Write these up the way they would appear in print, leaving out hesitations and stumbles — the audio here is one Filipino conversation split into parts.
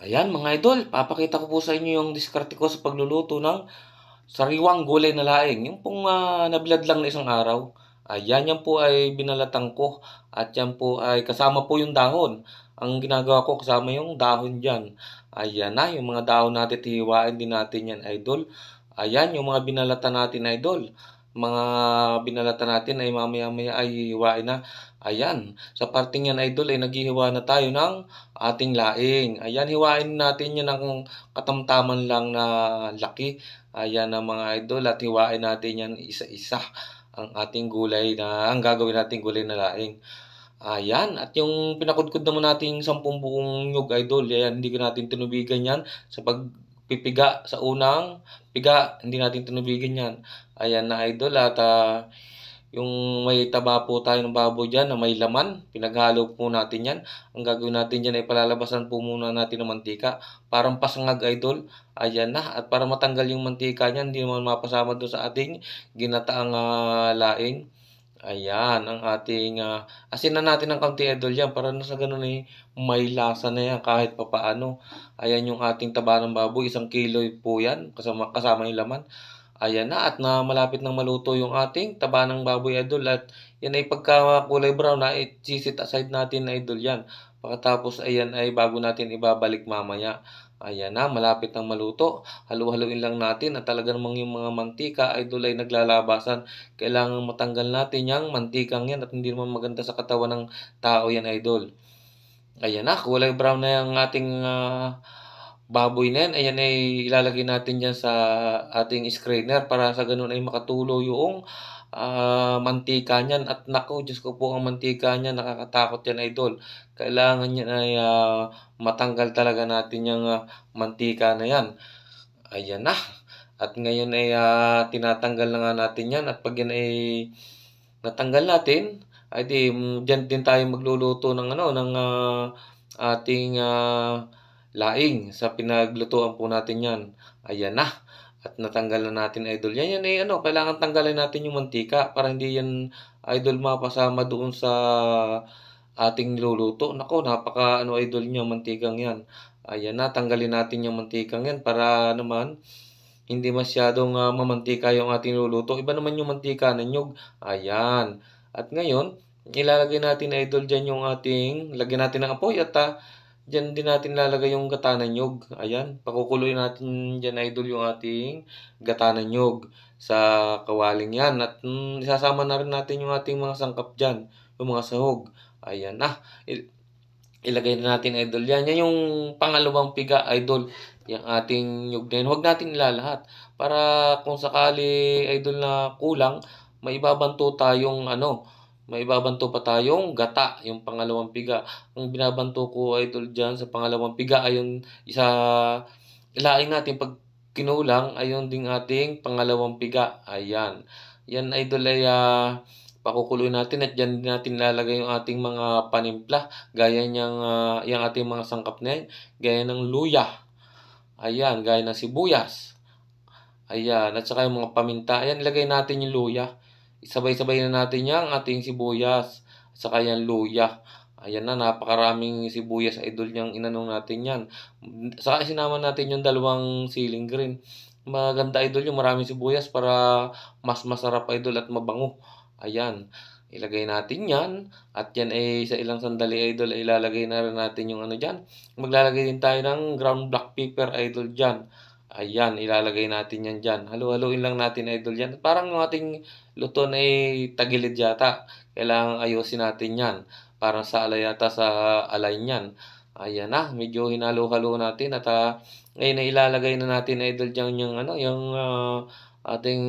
Ayan mga idol, papakita ko po sa inyo yung diskarte ko sa pagluluto ng sariwang gulay na laing. Yung pong nabilad lang na isang araw. Ayan, yan po ay binalatan ko. At yan po ay kasama po yung dahon. Ang ginagawa ko kasama yung dahon dyan. Ayan na, yung mga dahon natin, hihiwain din natin yan idol. Ayan, yung mga binalatan natin idol. Mga binalatan natin ay mamaya-maya ay hihiwain na. Ayan, sa parting yan idol ay naghihiwa na tayo ng ating laing. Ayan, hiwain natin yan ng katamtaman lang na laki. Ayan ang mga idol at hiwain natin yan isa-isa ang ating gulay ang gagawin nating gulay na laing. Ayan, at yung pinakudkod naman nating 10 buong nyug idol, ayan, hindi natin tinubigan yan sa pagpipiga sa unang piga, hindi natin tinubigan yan. Ayan na idol at yung may taba po tayo ng baboy dyan na may laman, pinaghalo po natin yan. Ang gagawin natin dyan ay palalabasan po muna natin ng mantika. Parang pasangag idol. Ayan na. At para matanggal yung mantika niyan, hindi naman mapasama doon sa ating ginataang laing. Ayan, ang ating asin na natin ng kaunti idol yan para na sa ganun ay may lasa na yan kahit papaano. Ayan yung ating taba ng baboy, 1 kilo po yan, kasama yung laman. Ayan na at na malapit nang maluto yung ating taba ng baboy idol at yan ay pagka kulay brown na i-sit aside natin na idol yan. Pagkatapos ayan ay bago natin ibabalik mamaya. Ayan na, malapit nang maluto. Halu-haluin lang natin at talaga namang yung mga mantika idol ay naglalabasan. Kailangan matanggal natin yung mantikang yan at hindi naman maganda sa katawan ng tao yan idol. Ayan na, kulay brown na yung ating baboy na yan. Ayan ay ilalagay natin dyan sa ating strainer para sa ganun ay makatulo yung mantika niyan. At nako, Diyos ko po ang mantika niyan, nakakatakot yan idol. Kailangan niyan ay matanggal talaga natin yung mantika na yan. Ayan na. At ngayon ay tinatanggal na nga natin yan. At pag yan ay natanggal natin, ay di dyan din tayo magluluto ng ating laing sa pinaglutuan po natin yan. Ayan na. At natanggal na natin idol. Yan ay kailangan tanggalin natin yung mantika para hindi yan idol mapasama doon sa ating niluluto. Nako, napaka idol niya mantikang yan. Ayan na, tanggalin natin yung mantikang yan para naman hindi masyadong mamantika yung ating niluluto. Iba naman yung mantika ng nyug. Ayan. At ngayon, ilalagay natin idol dyan yung lagyan natin ng apoy at dyan din natin lalagay yung gata ng nyug. Ayan, pakukuloy natin dyan idol yung ating gata ng nyug sa kawaling yan. At isasama na rin natin yung ating mga sangkap dyan, yung mga sahog. Ayan na, ilagay na natin idol yan. Yan yung pangalawang piga idol, yung ating nyug na yun. Huwag natin ilalahat para kung sakali idol na kulang, maibabanto tayong maibabanto pa tayong gata, yung pangalawang piga. Ang binabanto ko idol dyan sa pangalawang piga ay yung ilaing natin pag kinulang ayun ding ating pangalawang piga. Ayan. Yan idol ay pakukuloy natin at dyan natin lalagay yung ating mga panimpla. Gaya niyang yung ating mga sangkap na yan. Gaya ng luya. Ayan, gaya ng sibuyas. Ayan, at saka yung mga paminta. Ayan, ilagay natin yung luya. Sabay-sabay na natin yung ating sibuyas at saka yung luya. Ayan na, napakaraming sibuyas idol niyang inanong natin yan. Saka sinama natin yung 2 siling green. Maganda idol yung maraming sibuyas para mas masarap idol at mabango. Ayan, ilagay natin yan. At yan ay sa ilang sandali idol ay ilalagay na rin natin yung dyan. Maglalagay din tayo ng ground black pepper idol dyan. Ayan, ilalagay natin yan dyan. Halu-haluin lang natin idol yan. Parang yung ating luto na tagilid yata. Kailangan ayusin natin yan. Parang sa alay yata sa alay niyan. Ayan na, medyo hinalo-halo natin at ngayon na ilalagay na natin idol dyan yung ating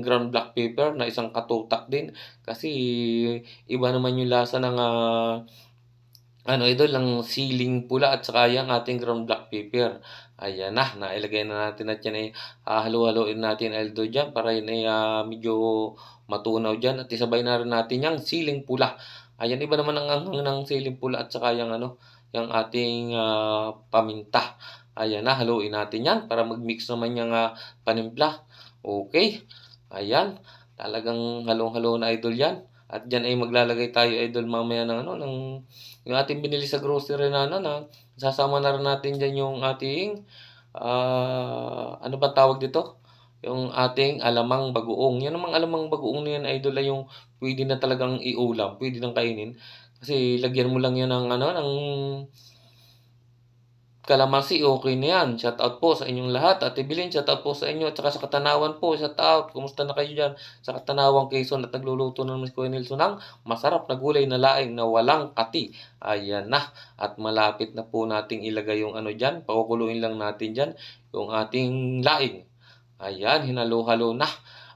ground black pepper na isang katutak din. Kasi iba naman yung lasa ng idol, ng siling pula at saka yung ating ground black pepper. Ayan na, nailagay na natin at yan ay halu-haluin natin idol dyan para yun ay medyo matunaw dyan at isabay na rin natin yung siling pula. Ayan, iba naman ang anghang ng siling pula at saka yung yung ating paminta. Ayan na, haluin natin yan para mag-mix naman yung panimpla. Okay, ayan, talagang halong-halo na idol yan. At diyan ay maglalagay tayo idol mamaya ng ano, ng yung ating binili sa grocery na ano na, sasama na rin natin diyan yung ating, ano bang tawag dito? Yung ating alamang bagoong. Yan namang alamang bagoong na yan idol ay yung puwede na talagang iulam, puwede ng kainin. Kasi lagyan mo lang yan ng ano, ng kalamansi, okey na yan. Shoutout po sa inyong lahat. Ate Belin, shoutout po sa inyo at saka sa Katanawan po, shoutout. Kumusta na kayo diyan sa Katanawang, Quezon at nagluluto naman si Kuya Nelson ng masarap na gulay na laing na walang kati. Ayan na, at malapit na po nating ilagay yung ano diyan, pakukuluin lang natin diyan yung ating laing. Ayan, hinalo-halo na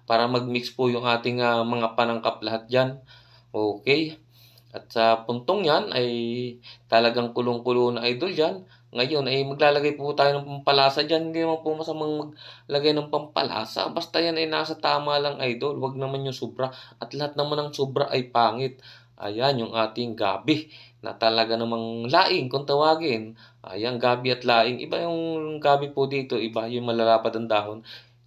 para mag-mix po yung ating, mga panangkap lahat diyan. Okey. At sa puntong 'yan ay talagang kulong-kulo na idol diyan. Ngayon ay maglalagay po tayo ng pampalasa diyan, hindi naman po masamang maglagay ng pampalasa, basta 'yan ay nasa tama lang idol, 'wag naman yung sobra at lahat naman ng sobra ay pangit. Ayan yung ating gabi na talaga namang laing kung tawagin. Ayan, gabi at laing, iba yung gabi po dito, iba yung malalapad ang dahon.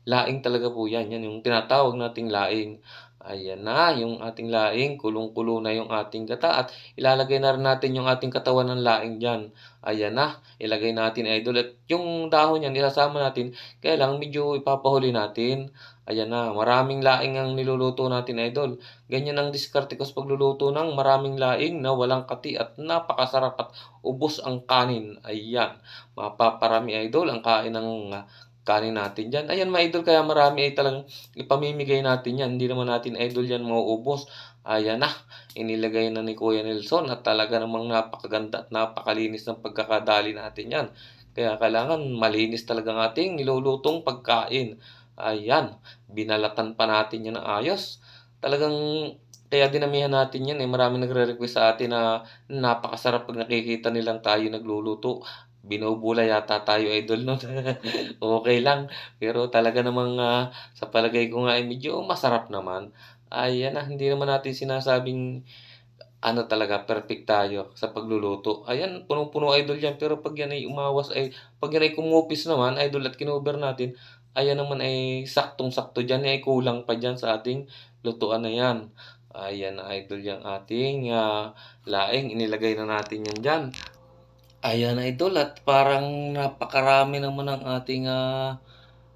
Laing talaga po 'yan, 'yan yung tinatawag nating laing. Ayan na yung ating laing, kulong-kulo na yung ating gata at ilalagay na rin natin yung ating katawan ng laing diyan. Ayan na, ilagay natin idol at yung dahon niyan isasama natin, kaya lang medyo ipapahuli natin. Ayan na, maraming laing ang niluluto natin idol. Ganyan ang diskarte ko sa pagluluto ng maraming laing na walang kati at napakasarap at ubos ang kanin. Ayan, mapaparami idol ang kain ng kanin natin diyan. Ayan mga idol, kaya marami ay talagang ipamimigay natin 'yan, hindi naman natin idol 'yan mauubos. Ayan na, inilagay na ni Kuya Nelson at talaga namang napakaganda at napakalinis ng pagkakadali natin 'yan. Kaya kailangan malinis talaga ang ating nilulutong pagkain. Ayan, binalatan pa natin 'yan ng ayos. Talagang kaya dinamihan natin 'yan, eh, maraming nagre-request sa atin na napakasarap 'pag nakikita nilang tayo nagluluto. Binubula yata tayo idol nun. Okey lang, pero talaga namang, sa palagay ko nga ay medyo masarap naman. Ayan na, hindi naman natin sinasabing ano talaga perfect tayo sa pagluluto. Ayan, punong-puno idol yan, pero 'pag yan ay umawas ay 'pag yan ay kumupis naman idol at kinover natin, ayan naman ay saktong-sakto diyan, ay kulang pa diyan sa ating lutuan na yan. Ayan na idol yang ating, laing, inilagay na natin yan diyan. Ayan idol, at parang napakarami naman ng ating,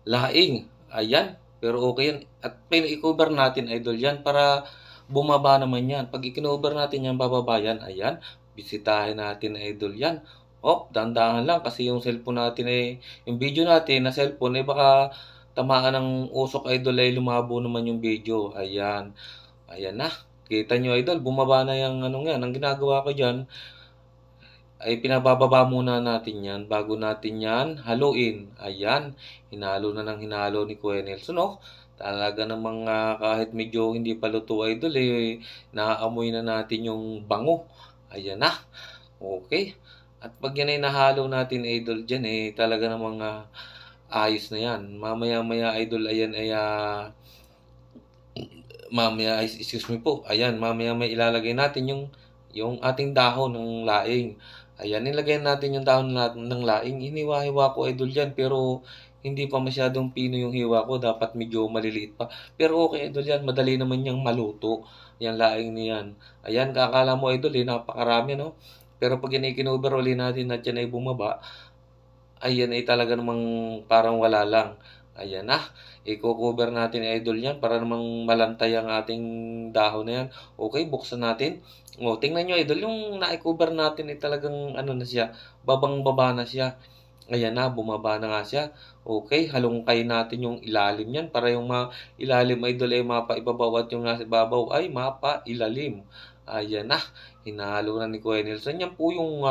laing. Ayan, pero okey yan at i-cover natin idol yan para bumaba naman yan. 'Pag ikinover natin yan bababa yan, ayan. Bisitahin natin idol yan. Dahan-dahan lang kasi yung cellphone natin, yung video natin na cellphone, baka tamaan ng usok idol ay lumabo naman yung video. Ayan, ayan na. Kita niyo idol, bumaba na yang anong yan. Ang ginagawa ko diyan ay pinabababa muna natin 'yan bago natin 'yan haluin. Ayan, hinalo na ng hinalo ni Kuya Nelson, oh. Talaga namang, kahit medyo hindi pa luto idol, naaamoy na natin yung bango. Ayan na, okey. At 'pag 'yan ay nahalo natin idol diyan, talaga namang, ayos na 'yan. Mamaya-maya idol ayan ay, excuse me po, ayan mamaya-maya ilalagay natin yung ating dahon ng laing. Ayan, nilagay natin yung dahon ng laing, hiniwa-hiwa ko idol yan pero hindi pa masyadong pino yung hiwa ko, dapat medyo maliliit pa. Pero okey idol yan, madali naman yang maluto, yang laing na yan. Ayan, akala mo idol, napakarami 'no? Pero 'pag yan ay kinover uli natin at yan ay bumaba, ayan ay talaga namang parang wala lang. Ayan na, iko-cover natin idol yan para namang malantay ang ating dahon na yan. Okey, buksan natin. Tingnan niyo idol, yung nai-cover natin ay talagang ano na siya, babang-baba na siya. Ayan na, bumaba na nga siya. Okey, halongkayin natin yung ilalim niyan para yung ilalim idol ay mapaibabaw at yung nasa ibabaw ay mapailalim. Ayan na, hinalo na ni Kuya Nelson. Yan po yung,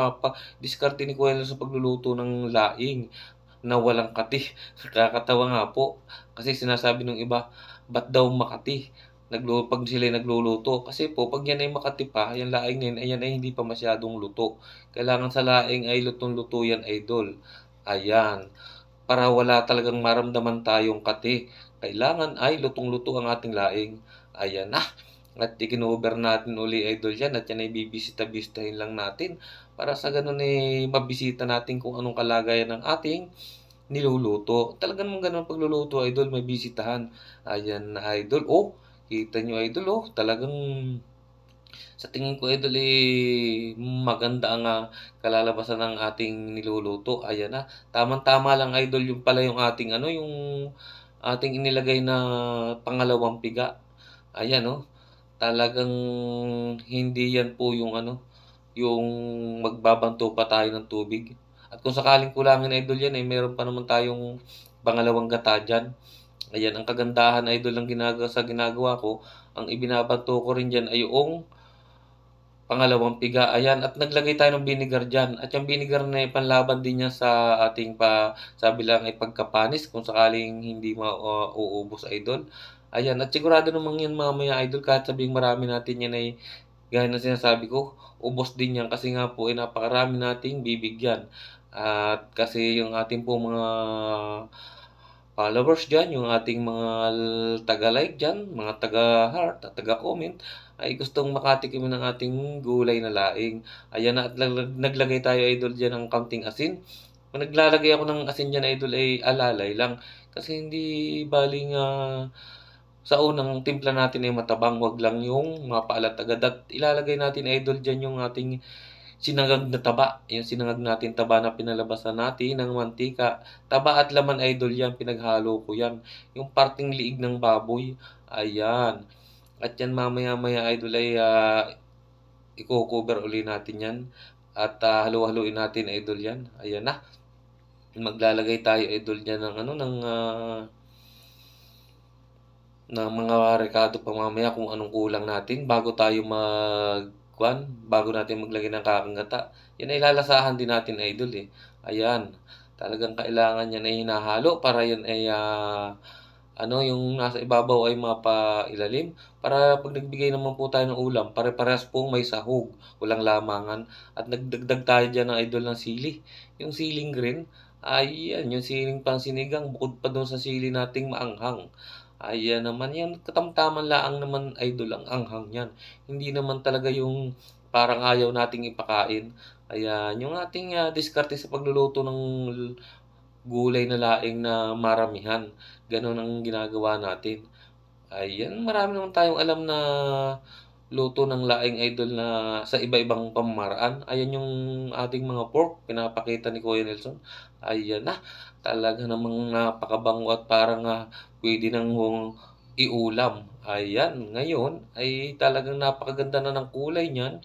diskarte ni Kuya Nelson sa pagluluto ng laing na walang kati. Nakakatawa nga po, kasi sinasabi nung iba, ba't daw makati? 'Pag sila'y nagluluto, kasi po 'pag yan ay makati pa, yang laing na yan, ayan ay hindi pa masyadong luto. Kailangan sa laing ay lutong-luto yan idol. Ayan, para wala talagang maramdaman tayong kati, kailangan ay lutong-luto ang ating laing. Ayan na, at ikinover natin uli idol yan at yan ay bibisita-bisitahin lang natin para sa gano'n, mabisita natin kung anong kalagayan ng ating niluluto. Talaga namang gano'n pagluluto idol, may bisitahan. Ayan na idol, kita niyo idol, talagang Sa tingin ko idol, maganda ang, kalalabasan ng ating niluluto, ayan na. Tamang-tama lang idol yung pala yung ating ano, yung ating inilagay na pangalawang piga. Ayan oh, talagang hindi yan po yung ano, yung magbabanto pa tayo ng tubig. At kung sakaling kulangin idol yan, meron pa naman tayong pangalawang gata diyan. Ayan, ang kagandahan idol ng ginagawa ko, ang ibinabanto ko rin diyan ay yung pangalawang piga, ayan, at naglagay tayo ng vinegar diyan. At yung vinegar na yan, panlaban din yan sa ating sabi lang ay pagkapanis kung sakaling hindi mauubos idol. Ayan, at sigurado namang yan mamaya idol, kahit sabihing marami natin yan ay gaya ng sinasabi ko, ubos din yan kasi nga po ay napakarami nating bibigyan. At kasi yung ating po mga followers diyan, yung ating mga taga-like diyan, mga taga-heart at taga-comment ay gustong makatikim ng ating gulay na laing. Ayan na, at naglagay tayo idol diyan ng kaunting asin. Kung naglalagay ako ng asin diyan idol ay alalay lang kasi hindi baling sa unang timpla natin ay matabang, wag lang yung mapaalat agad, at ilalagay natin idol diyan yung ating sinangag na taba, yung sinangag natin taba na pinalabasan natin ng mantika. Taba at laman idol yan, pinaghalo ko yan. Yung parting liig ng baboy, ayan. At yan mamaya-maya idol ay i-cover uli natin yan. At halu-haluin natin idol yan. Ayan na. Maglalagay tayo idol yan ng ano, ng mga rekado pa mamaya kung anong kulang natin bago tayo bago natin maglagay ng kakang yan ay lalasahan din natin idol Ayan, talagang kailangan yan ay hinahalo para yan ay ano, yung nasa ibabaw ay mapailalim para pag nagbigay naman po tayo ng ulam, pare-parehas pong may sahog, walang lamangan. At nagdagdag tayo diyan ng idol ng sili. Yung siling green, ayan, yung siling pang sinigang bukod pa dun sa sili nating maanghang. Ayan naman yan, katamtaman laang naman idol ang anghang niyan. Hindi naman talaga yung parang ayaw nating ipakain. Ayan, yung ating diskarte sa pagluluto ng gulay na laing na maramihan. Gano'n ang ginagawa natin. Ayan, marami naman tayong alam na luto ng laing idol na sa iba-ibang pamamaraan. Ayan yung ating mga pork, pinapakita ni Kuya Nelson. Ayan na, talaga namang napakabango at parang pwede nang iulam. Ayan, ngayon ay talagang napakaganda na ng kulay niyan.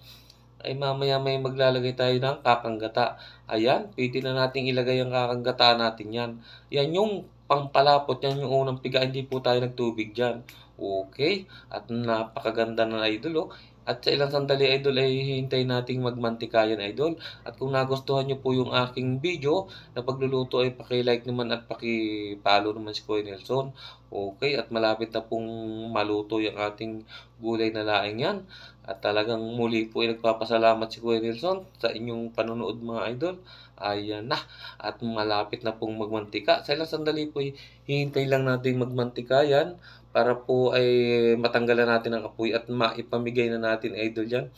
Ay mamaya may maglalagay tayo ng kakanggata. Ayan, pwede na nating ilagay ang kakanggata natin yan. Yan yung pampalapot, yan yung unang piga, hindi po tayo nagtubig dyan. Okay, at napakaganda na idol At sa ilang sandali idol ay hihintayin nating magmantika yan idol. At kung nagustuhan nyo po yung aking video na pagluluto ay paki-like naman at paki-follow naman si Kuya Nelson. Okay, at malapit na pong maluto yung ating gulay na laing yan. At talagang muli po ay nagpapasalamat si Kuya Nelson sa inyong panonood mga idol. Ayan na, at malapit na pong magmantika. Sa ilang sandali po hihintay lang natin magmantika yan para po ay matanggalan natin ang apoy at maipamigay na natin idol yan.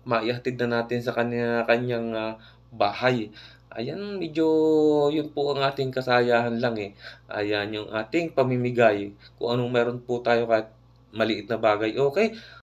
Maihatid na natin sa kanyang bahay. Ayan, medyo yun po ang ating kasayahan lang Ayan yung ating pamimigay. Kung anong meron po tayo kahit maliit na bagay. Okay,